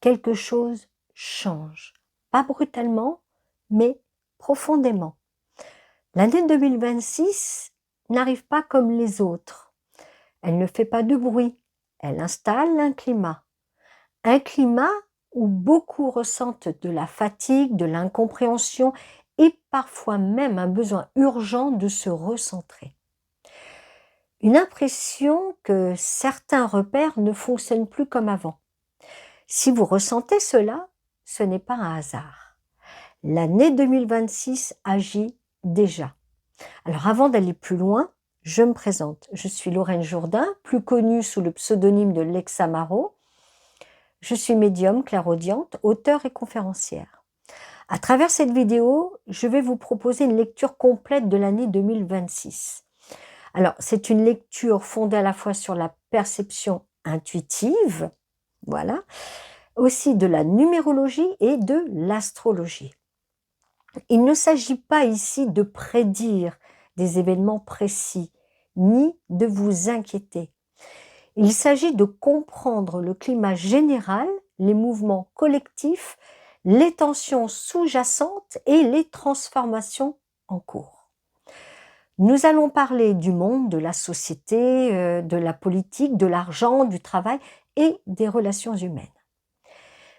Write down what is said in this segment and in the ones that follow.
quelque chose change. Pas brutalement, mais profondément. L'année 2026 n'arrive pas comme les autres. Elle ne fait pas de bruit. Elle installe un climat. Un climat où beaucoup ressentent de la fatigue, de l'incompréhension et parfois même un besoin urgent de se recentrer. Une impression que certains repères ne fonctionnent plus comme avant. Si vous ressentez cela, ce n'est pas un hasard. L'année 2026 agit déjà. Alors avant d'aller plus loin, je me présente. Je suis Lorraine Jourdain, plus connue sous le pseudonyme de Lexa Marot. Je suis médium, clairaudiente, auteure et conférencière. À travers cette vidéo, je vais vous proposer une lecture complète de l'année 2026. Alors, c'est une lecture fondée à la fois sur la perception intuitive, voilà, aussi de la numérologie et de l'astrologie. Il ne s'agit pas ici de prédire des événements précis, ni de vous inquiéter. Il s'agit de comprendre le climat général, les mouvements collectifs, les tensions sous-jacentes et les transformations en cours. Nous allons parler du monde, de la société, de la politique, de l'argent, du travail et des relations humaines.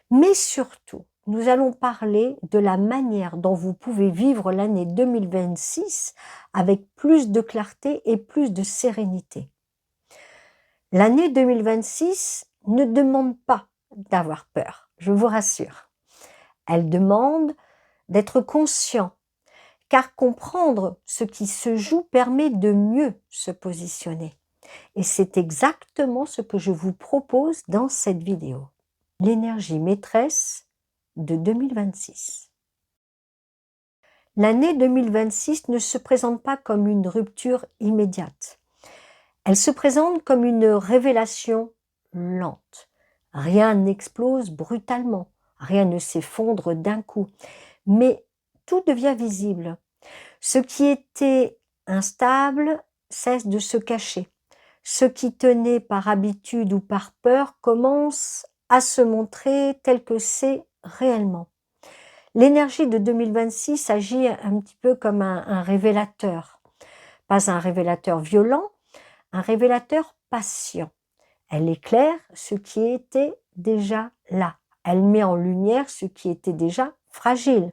Mais surtout, nous allons parler de la manière dont vous pouvez vivre l'année 2026 avec plus de clarté et plus de sérénité. L'année 2026 ne demande pas d'avoir peur, je vous rassure. Elle demande d'être conscient, car comprendre ce qui se joue permet de mieux se positionner. Et c'est exactement ce que je vous propose dans cette vidéo. L'énergie maîtresse de 2026. L'année 2026 ne se présente pas comme une rupture immédiate. Elle se présente comme une révélation lente. Rien n'explose brutalement, rien ne s'effondre d'un coup, mais tout devient visible. Ce qui était instable cesse de se cacher. Ce qui tenait par habitude ou par peur commence à se montrer tel que c'est réellement. L'énergie de 2026 agit un petit peu comme un révélateur. Pas un révélateur violent, un révélateur patient. Elle éclaire ce qui était déjà là. Elle met en lumière ce qui était déjà fragile.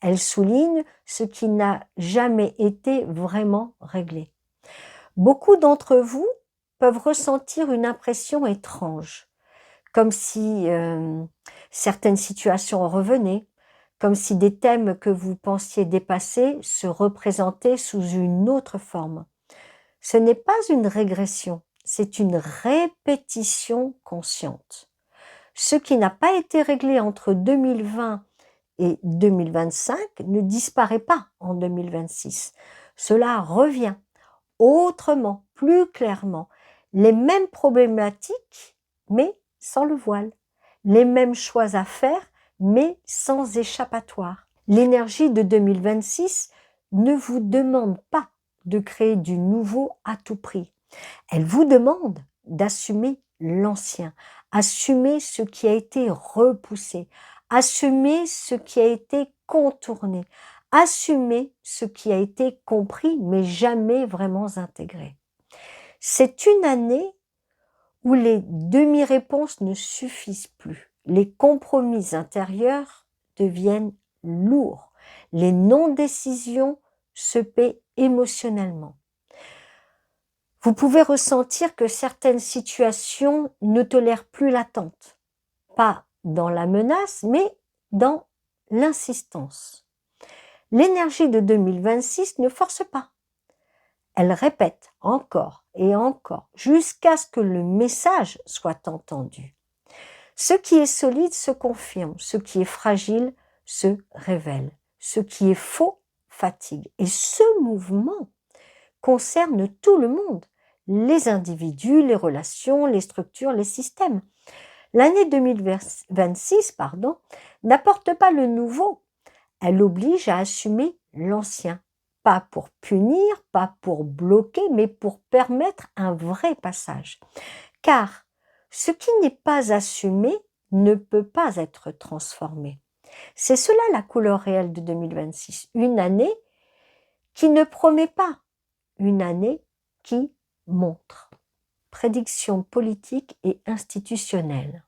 Elle souligne ce qui n'a jamais été vraiment réglé. Beaucoup d'entre vous peuvent ressentir une impression étrange, comme si certaines situations revenaient, comme si des thèmes que vous pensiez dépasser se représentaient sous une autre forme. Ce n'est pas une régression, c'est une répétition consciente. Ce qui n'a pas été réglé entre 2020 et 2025 ne disparaît pas en 2026. Cela revient autrement, plus clairement. Les mêmes problématiques, mais sans le voile. Les mêmes choix à faire, mais sans échappatoire. L'énergie de 2026 ne vous demande pas de créer du nouveau à tout prix. Elle vous demande d'assumer l'ancien, assumer ce qui a été repoussé, assumer ce qui a été contourné, assumer ce qui a été compris mais jamais vraiment intégré. C'est une année où les demi-réponses ne suffisent plus. Les compromis intérieurs deviennent lourds. Les non-décisions se paient émotionnellement. Vous pouvez ressentir que certaines situations ne tolèrent plus l'attente. Pas dans la menace, mais dans l'insistance. L'énergie de 2026 ne force pas. Elle répète encore et encore jusqu'à ce que le message soit entendu. Ce qui est solide se confirme, ce qui est fragile se révèle, ce qui est faux fatigue. Et ce mouvement concerne tout le monde, les individus, les relations, les structures, les systèmes. L'année 2026 n'apporte pas le nouveau, elle oblige à assumer l'ancien. Pas pour punir, pas pour bloquer, mais pour permettre un vrai passage. Car ce qui n'est pas assumé ne peut pas être transformé. C'est cela la couleur réelle de 2026, une année qui ne promet pas, une année qui montre. Prédiction politique et institutionnelle.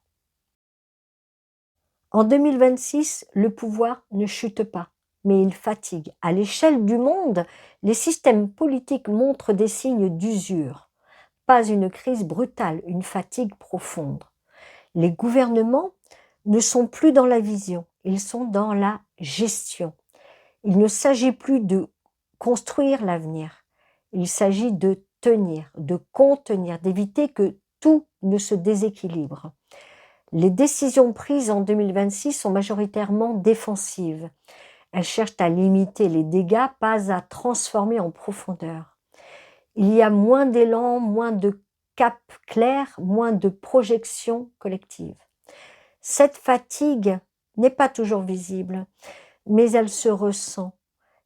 En 2026, le pouvoir ne chute pas, mais il fatigue. À l'échelle du monde, les systèmes politiques montrent des signes d'usure. Pas une crise brutale, une fatigue profonde. Les gouvernements ne sont plus dans la vision, ils sont dans la gestion. Il ne s'agit plus de construire l'avenir, il s'agit de tenir, de contenir, d'éviter que tout ne se déséquilibre. Les décisions prises en 2026 sont majoritairement défensives. Elles cherchent à limiter les dégâts, pas à transformer en profondeur. Il y a moins d'élan, moins de cap clair, moins de projection collective. Cette fatigue n'est pas toujours visible, mais elle se ressent.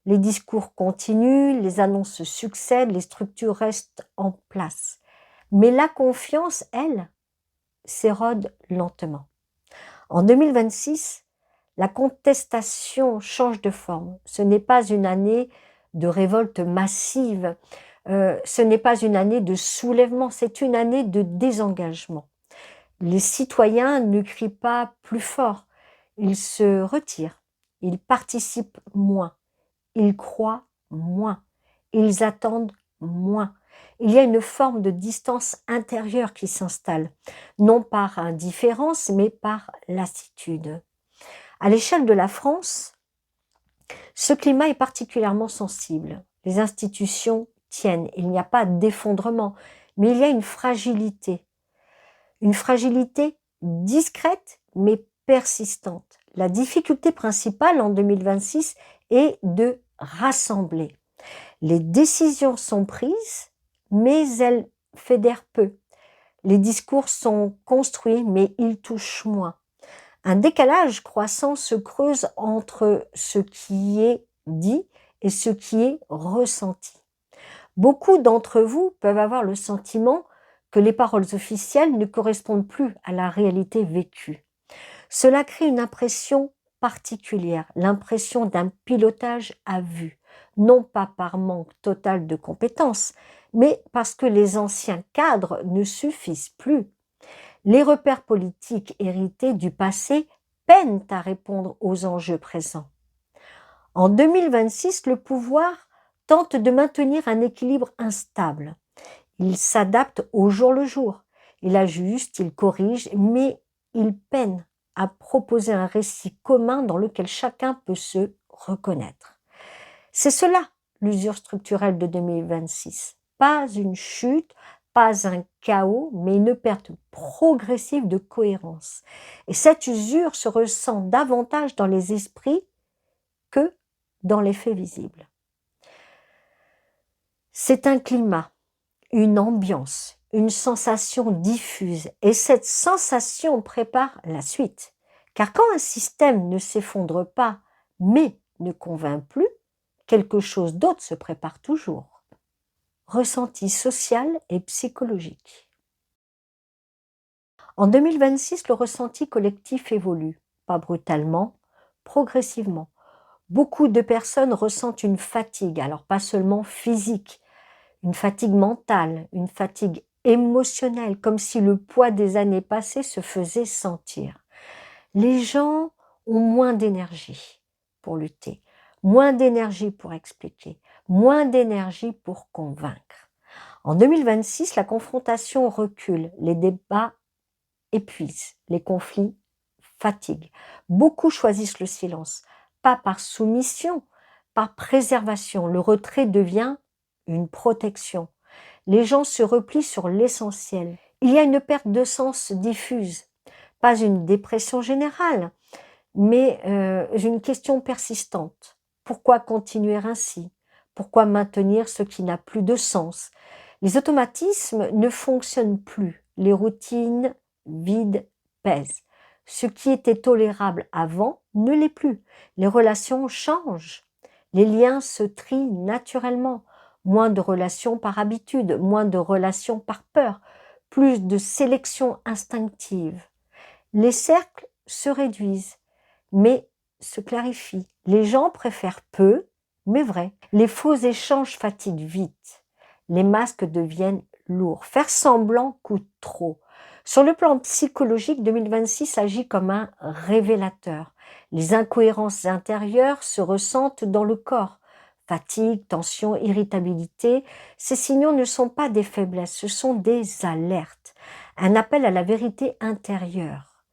Les discours continuent, les annonces se succèdent, les structures restent en place. Mais la confiance, elle, s'érode lentement. En 2026, la contestation change de forme. Ce n'est pas une année de révolte massive, ce n'est pas une année de soulèvement, c'est une année de désengagement. Les citoyens ne crient pas plus fort, ils se retirent, ils participent moins, ils croient moins, ils attendent moins. Il y a une forme de distance intérieure qui s'installe, non par indifférence, mais par lassitude. À l'échelle de la France, ce climat est particulièrement sensible. Les institutions tiennent, il n'y a pas d'effondrement, mais il y a une fragilité discrète mais persistante. La difficulté principale en 2026 est de rassembler. Les décisions sont prises, mais elles fédèrent peu. Les discours sont construits, mais ils touchent moins. Un décalage croissant se creuse entre ce qui est dit et ce qui est ressenti. Beaucoup d'entre vous peuvent avoir le sentiment que les paroles officielles ne correspondent plus à la réalité vécue. Cela crée une impression particulière, l'impression d'un pilotage à vue, non pas par manque total de compétences, mais parce que les anciens cadres ne suffisent plus. Les repères politiques hérités du passé peinent à répondre aux enjeux présents. En 2026, le pouvoir tente de maintenir un équilibre instable. Il s'adapte au jour le jour, il ajuste, il corrige, mais il peine à proposer un récit commun dans lequel chacun peut se reconnaître. C'est cela, l'usure structurelle de 2026. Pas une chute, pas un chaos, mais une perte progressive de cohérence. Et cette usure se ressent davantage dans les esprits que dans les faits visibles. C'est un climat, une ambiance, une sensation diffuse, et cette sensation prépare la suite. Car quand un système ne s'effondre pas, mais ne convainc plus, quelque chose d'autre se prépare toujours. Ressenti social et psychologique. En 2026, le ressenti collectif évolue, pas brutalement, progressivement. Beaucoup de personnes ressentent une fatigue, alors pas seulement physique, une fatigue mentale, une fatigue émotionnelle, comme si le poids des années passées se faisait sentir. Les gens ont moins d'énergie pour lutter, moins d'énergie pour expliquer, moins d'énergie pour convaincre. En 2026, la confrontation recule, les débats épuisent, les conflits fatiguent. Beaucoup choisissent le silence, pas par soumission, par préservation. Le retrait devient une protection. Les gens se replient sur l'essentiel. Il y a une perte de sens diffuse, pas une dépression générale, mais une question persistante. Pourquoi continuer ainsi? Pourquoi maintenir ce qui n'a plus de sens? Les automatismes ne fonctionnent plus. Les routines vides pèsent. Ce qui était tolérable avant ne l'est plus. Les relations changent. Les liens se trient naturellement. Moins de relations par habitude, moins de relations par peur, plus de sélection instinctive. Les cercles se réduisent, mais se clarifient. Les gens préfèrent peu, mais vrai. Les faux échanges fatiguent vite. Les masques deviennent lourds. Faire semblant coûte trop. Sur le plan psychologique, 2026 agit comme un révélateur. Les incohérences intérieures se ressentent dans le corps. Fatigue, tension, irritabilité, ces signaux ne sont pas des faiblesses, ce sont des alertes. Un appel à la vérité intérieure.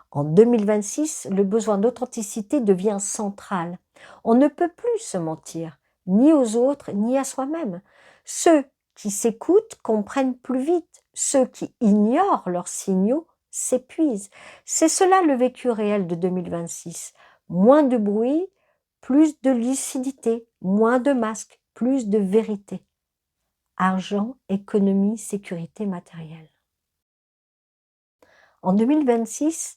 En 2026, le besoin d'authenticité devient central. On ne peut plus se mentir, ni aux autres, ni à soi-même. Ceux qui s'écoutent comprennent plus vite. Ceux qui ignorent leurs signaux s'épuisent. C'est cela le vécu réel de 2026. Moins de bruit, plus de lucidité, moins de masques, plus de vérité. Argent, économie, sécurité matérielle. En 2026,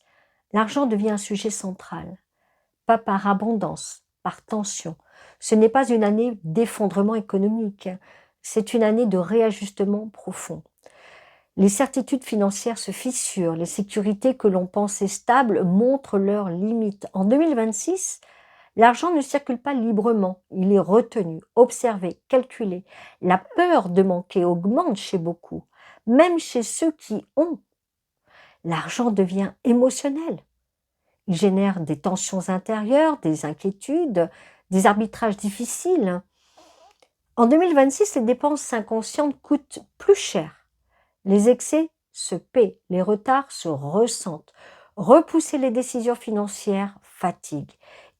l'argent devient un sujet central, pas par abondance, par tension. Ce n'est pas une année d'effondrement économique, c'est une année de réajustement profond. Les certitudes financières se fissurent, les sécurités que l'on pensait stables montrent leurs limites. En 2026, l'argent ne circule pas librement, il est retenu, observé, calculé. La peur de manquer augmente chez beaucoup, même chez ceux qui ont. L'argent devient émotionnel. Il génère des tensions intérieures, des inquiétudes, des arbitrages difficiles. En 2026, les dépenses inconscientes coûtent plus cher. Les excès se paient, les retards se ressentent. Repousser les décisions financières fatigue.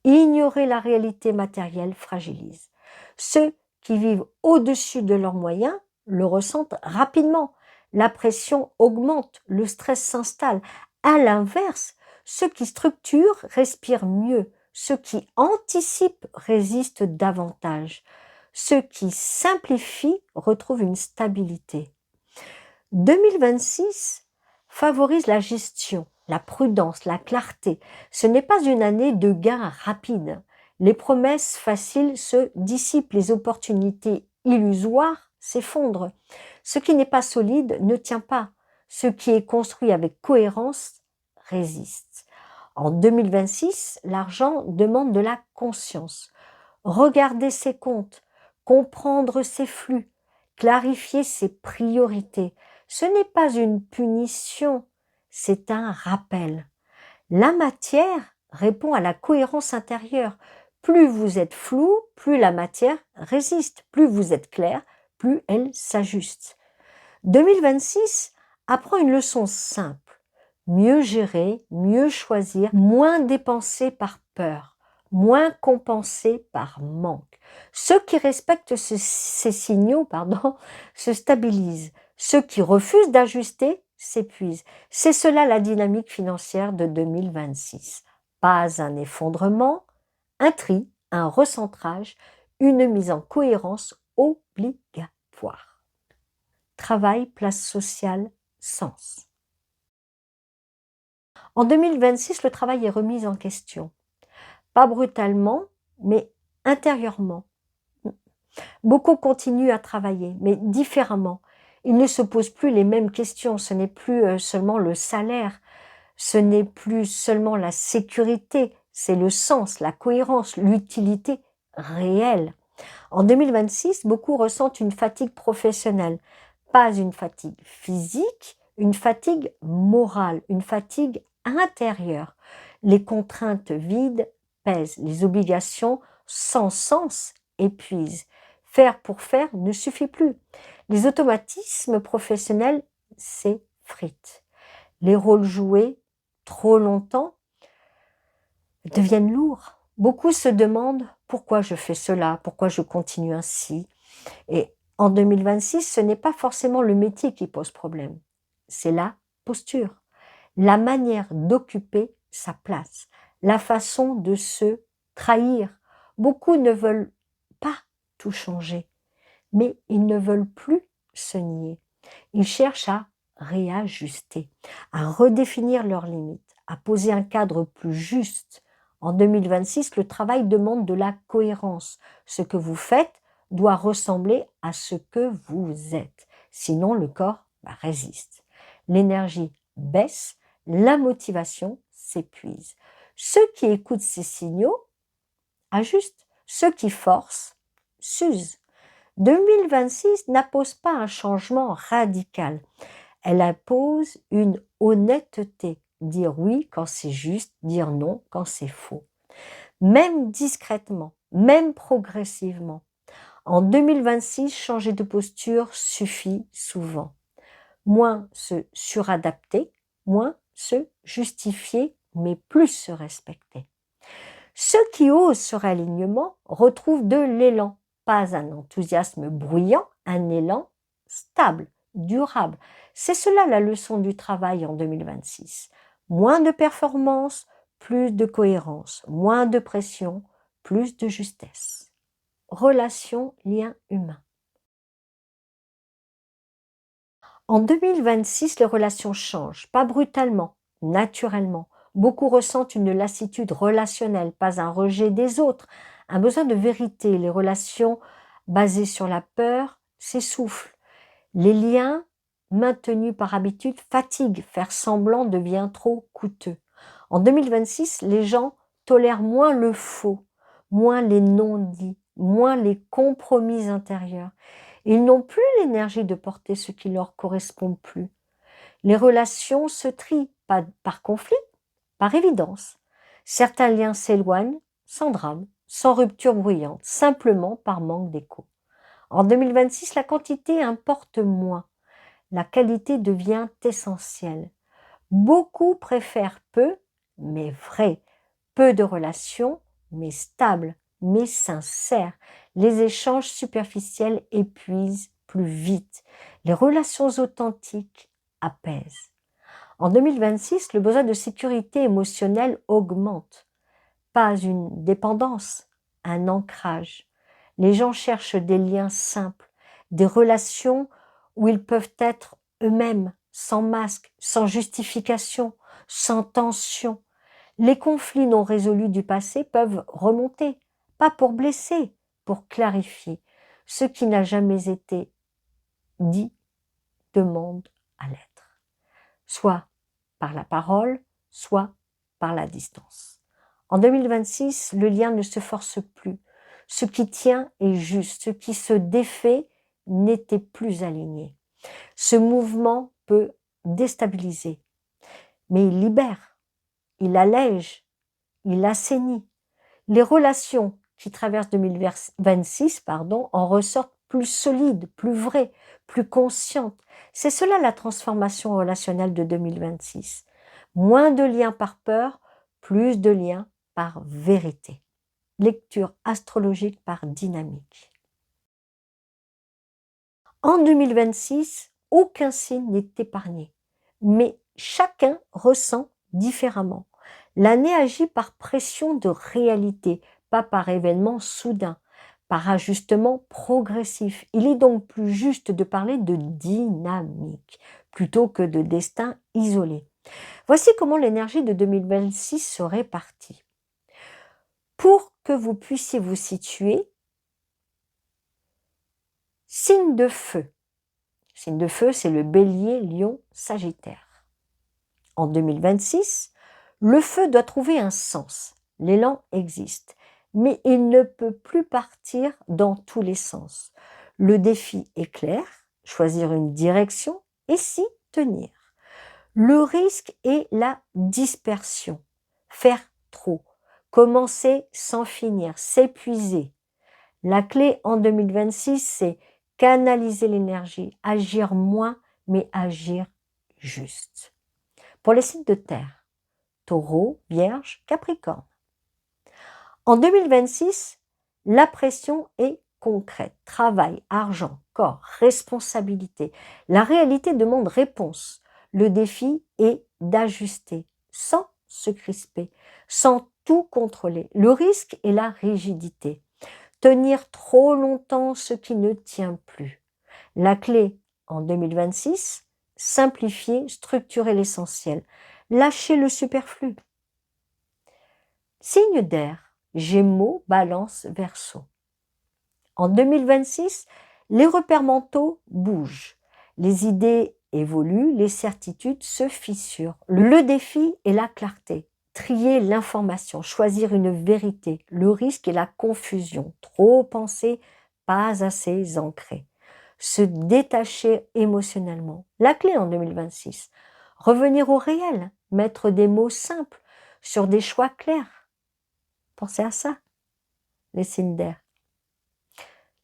Ignorer la réalité matérielle fragilise. Ceux qui vivent au-dessus de leurs moyens le ressentent rapidement. La pression augmente, le stress s'installe. À l'inverse, ceux qui structurent respirent mieux. Ceux qui anticipent résistent davantage. Ceux qui simplifient retrouvent une stabilité. 2026 favorise la gestion, la prudence, la clarté. Ce n'est pas une année de gains rapides. Les promesses faciles se dissipent, les opportunités illusoires s'effondrent. Ce qui n'est pas solide ne tient pas. Ce qui est construit avec cohérence résiste. En 2026, l'argent demande de la conscience. Regarder ses comptes, comprendre ses flux, clarifier ses priorités. Ce n'est pas une punition, c'est un rappel. La matière répond à la cohérence intérieure. Plus vous êtes flou, plus la matière résiste. Plus vous êtes clair, plus elle s'ajuste. 2026 apprend une leçon simple. Mieux gérer, mieux choisir, moins dépenser par peur, moins compenser par manque. Ceux qui respectent ces signaux se stabilisent. Ceux qui refusent d'ajuster s'épuisent. C'est cela la dynamique financière de 2026. Pas un effondrement, un tri, un recentrage, une mise en cohérence obligatoire. Travail, place sociale, sens. En 2026, le travail est remis en question. Pas brutalement, mais intérieurement. Beaucoup continuent à travailler, mais différemment. Ils ne se posent plus les mêmes questions. Ce n'est plus seulement le salaire, ce n'est plus seulement la sécurité, c'est le sens, la cohérence, l'utilité réelle. En 2026, beaucoup ressentent une fatigue professionnelle, pas une fatigue physique, une fatigue morale, une fatigue intérieure. Les contraintes vides pèsent, les obligations sans sens épuisent. Faire pour faire ne suffit plus. Les automatismes professionnels s'effritent. Les rôles joués trop longtemps deviennent lourds. Beaucoup se demandent pourquoi je fais cela, pourquoi je continue ainsi. Et en 2026, ce n'est pas forcément le métier qui pose problème, c'est la posture, la manière d'occuper sa place, la façon de se trahir. Beaucoup ne veulent pas tout changer, mais ils ne veulent plus se nier. Ils cherchent à réajuster, à redéfinir leurs limites, à poser un cadre plus juste. En 2026, le travail demande de la cohérence. Ce que vous faites doit ressembler à ce que vous êtes. Sinon, le corps résiste. L'énergie baisse, la motivation s'épuise. Ceux qui écoutent ces signaux ajustent, ceux qui forcent s'usent. 2026 n'impose pas un changement radical, elle impose une honnêteté, dire oui quand c'est juste, dire non quand c'est faux. Même discrètement, même progressivement. En 2026, changer de posture suffit souvent. Moins se suradapter, moins se justifier, mais plus se respecter. Ceux qui osent ce réalignement retrouvent de l'élan, pas un enthousiasme bruyant, un élan stable, durable. C'est cela la leçon du travail en 2026. Moins de performance, plus de cohérence, moins de pression, plus de justesse. Relations, liens humains. En 2026, les relations changent, pas brutalement, naturellement. Beaucoup ressentent une lassitude relationnelle, pas un rejet des autres, un besoin de vérité. Les relations basées sur la peur s'essoufflent. Les liens maintenus par habitude fatiguent, faire semblant devient trop coûteux. En 2026, les gens tolèrent moins le faux, moins les non-dits, moins les compromis intérieurs. Ils n'ont plus l'énergie de porter ce qui leur correspond plus. Les relations se trient, pas par conflit, par évidence. Certains liens s'éloignent, sans drame, sans rupture bruyante, simplement par manque d'écho. En 2026, la quantité importe moins. La qualité devient essentielle. Beaucoup préfèrent peu, mais vrai. Peu de relations, mais stables, mais sincères. Les échanges superficiels épuisent plus vite. Les relations authentiques apaisent. En 2026, le besoin de sécurité émotionnelle augmente. Pas une dépendance, un ancrage. Les gens cherchent des liens simples, des relations où ils peuvent être eux-mêmes, sans masque, sans justification, sans tension. Les conflits non résolus du passé peuvent remonter, pas pour blesser, pour clarifier. Ce qui n'a jamais été dit demande à l'être, soit par la parole, soit par la distance. En 2026, le lien ne se force plus. Ce qui tient est juste, ce qui se défait n'était plus aligné. Ce mouvement peut déstabiliser, mais il libère, il allège, il assainit. Les relations qui traversent 2026 en ressortent plus solides, plus vraies, plus conscientes. C'est cela la transformation relationnelle de 2026. Moins de liens par peur, plus de liens par vérité. Lecture astrologique par dynamique. En 2026, aucun signe n'est épargné, mais chacun ressent différemment. L'année agit par pression de réalité, pas par événement soudain, par ajustement progressif. Il est donc plus juste de parler de dynamique plutôt que de destin isolé. Voici comment l'énergie de 2026 se répartit. Pour que vous puissiez vous situer, signe de feu. Signe de feu, c'est le bélier, lion, sagittaire. En 2026, le feu doit trouver un sens. L'élan existe, mais il ne peut plus partir dans tous les sens. Le défi est clair, choisir une direction et s'y tenir. Le risque est la dispersion, faire trop, commencer sans finir, s'épuiser. La clé en 2026, c'est canaliser l'énergie, agir moins, mais agir juste. Pour les signes de terre, Taureau, Vierge, Capricorne. En 2026, la pression est concrète. Travail, argent, corps, responsabilité. La réalité demande réponse. Le défi est d'ajuster sans se crisper, sans tout contrôler. Le risque est la rigidité. Tenir trop longtemps ce qui ne tient plus. La clé en 2026, simplifier, structurer l'essentiel. Lâcher le superflu. Signe d'air, Gémeaux, Balance, Verseau. En 2026, les repères mentaux bougent. Les idées évolue, les certitudes se fissurent. Le défi est la clarté. Trier l'information, choisir une vérité. Le risque est la confusion. Trop penser, pas assez ancré. Se détacher émotionnellement. La clé en 2026. Revenir au réel, mettre des mots simples sur des choix clairs. Pensez à ça, les signes d'air.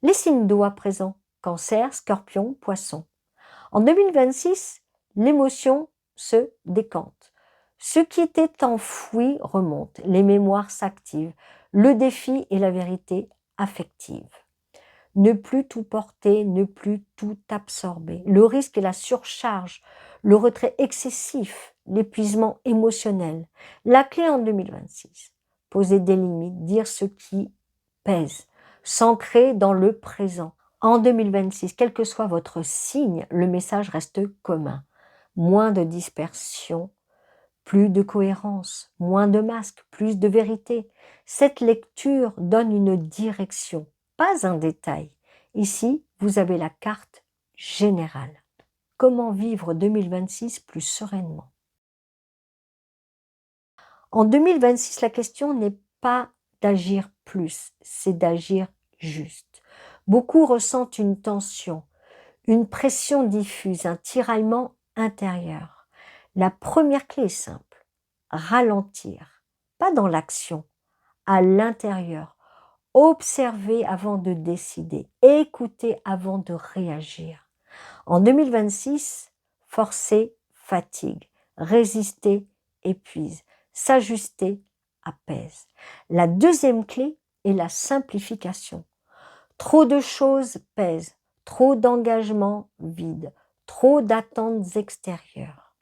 Les signes d'eau à présent, Cancer, Scorpion, Poisson. En 2026, l'émotion se décante. Ce qui était enfoui remonte, les mémoires s'activent, le défi est la vérité affective. Ne plus tout porter, ne plus tout absorber. Le risque est la surcharge, le retrait excessif, l'épuisement émotionnel. La clé en 2026, poser des limites, dire ce qui pèse, s'ancrer dans le présent. En 2026, quel que soit votre signe, le message reste commun. Moins de dispersion, plus de cohérence, moins de masques, plus de vérité. Cette lecture donne une direction, pas un détail. Ici, vous avez la carte générale. Comment vivre 2026 plus sereinement? En 2026, la question n'est pas d'agir plus, c'est d'agir juste. Beaucoup ressentent une tension, une pression diffuse, un tiraillement intérieur. La première clé est simple, ralentir, pas dans l'action, à l'intérieur. Observer avant de décider, écouter avant de réagir. En 2026, forcer fatigue, résister épuise, s'ajuster apaise. La deuxième clé est la simplification. Trop de choses pèsent, trop d'engagements vides, trop d'attentes extérieures.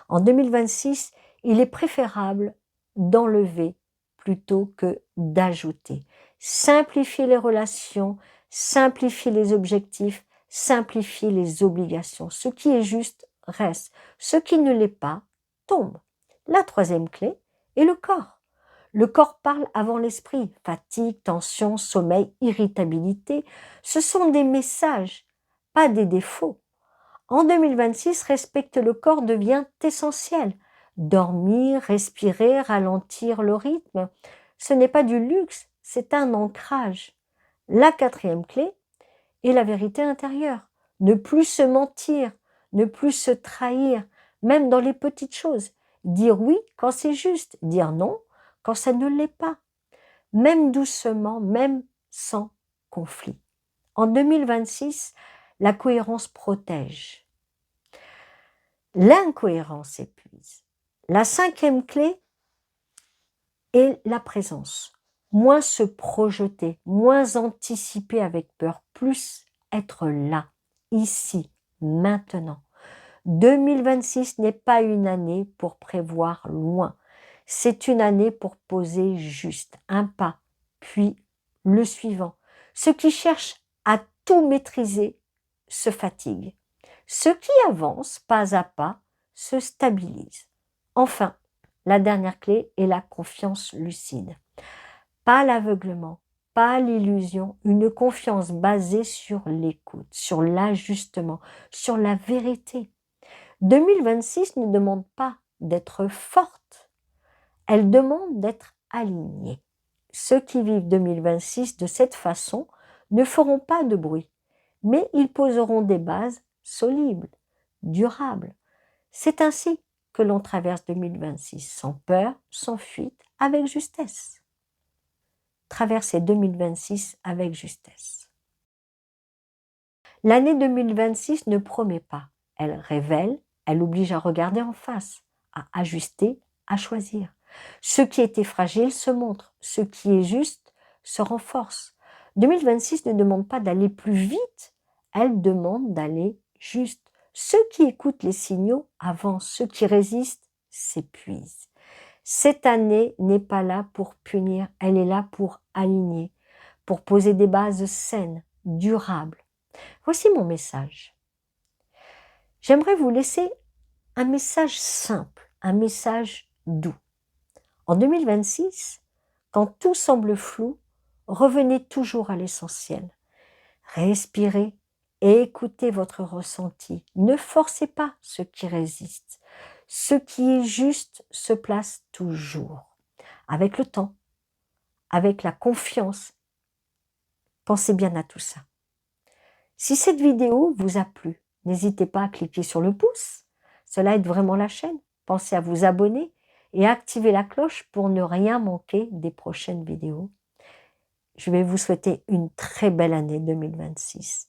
En 2026, il est préférable d'enlever plutôt que d'ajouter. Simplifier les relations, simplifier les objectifs, simplifier les obligations. Ce qui est juste reste, ce qui ne l'est pas tombe. La troisième clé est le corps. Le corps parle avant l'esprit. Fatigue, tension, sommeil, irritabilité, ce sont des messages, pas des défauts. En 2026, respecter le corps devient essentiel. Dormir, respirer, ralentir le rythme, ce n'est pas du luxe, c'est un ancrage. La quatrième clé est la vérité intérieure. Ne plus se mentir, ne plus se trahir, même dans les petites choses. Dire oui quand c'est juste, dire non quand ça ne l'est pas. Même doucement, même sans conflit. En 2026, la cohérence protège. L'incohérence épuise. La cinquième clé est la présence. Moins se projeter, moins anticiper avec peur, plus être là, ici, maintenant. 2026 n'est pas une année pour prévoir loin. C'est une année pour poser juste un pas, puis le suivant. Ceux qui cherchent à tout maîtriser se fatiguent. Ceux qui avancent pas à pas se stabilisent. Enfin, la dernière clé est la confiance lucide. Pas l'aveuglement, pas l'illusion, une confiance basée sur l'écoute, sur l'ajustement, sur la vérité. 2026 ne demande pas d'être forte, elle demande d'être alignée. Ceux qui vivent 2026 de cette façon ne feront pas de bruit, mais ils poseront des bases solides, durables. C'est ainsi que l'on traverse 2026, sans peur, sans fuite, avec justesse. Traverser 2026 avec justesse. L'année 2026 ne promet pas, elle révèle, elle oblige à regarder en face, à ajuster, à choisir. Ce qui était fragile se montre, ce qui est juste se renforce. 2026 ne demande pas d'aller plus vite, elle demande d'aller juste. Ceux qui écoutent les signaux avancent, ceux qui résistent s'épuisent. Cette année n'est pas là pour punir, elle est là pour aligner, pour poser des bases saines, durables. Voici mon message. J'aimerais vous laisser un message simple, un message doux. En 2026, quand tout semble flou, revenez toujours à l'essentiel. Respirez, et écoutez votre ressenti. Ne forcez pas ce qui résiste. Ce qui est juste se place toujours. Avec le temps, avec la confiance, pensez bien à tout ça. Si cette vidéo vous a plu, n'hésitez pas à cliquer sur le pouce. Cela aide vraiment la chaîne. Pensez à vous abonner et à activer la cloche pour ne rien manquer des prochaines vidéos. Je vais vous souhaiter une très belle année 2026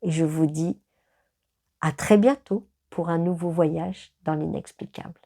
et je vous dis à très bientôt pour un nouveau voyage dans l'inexplicable.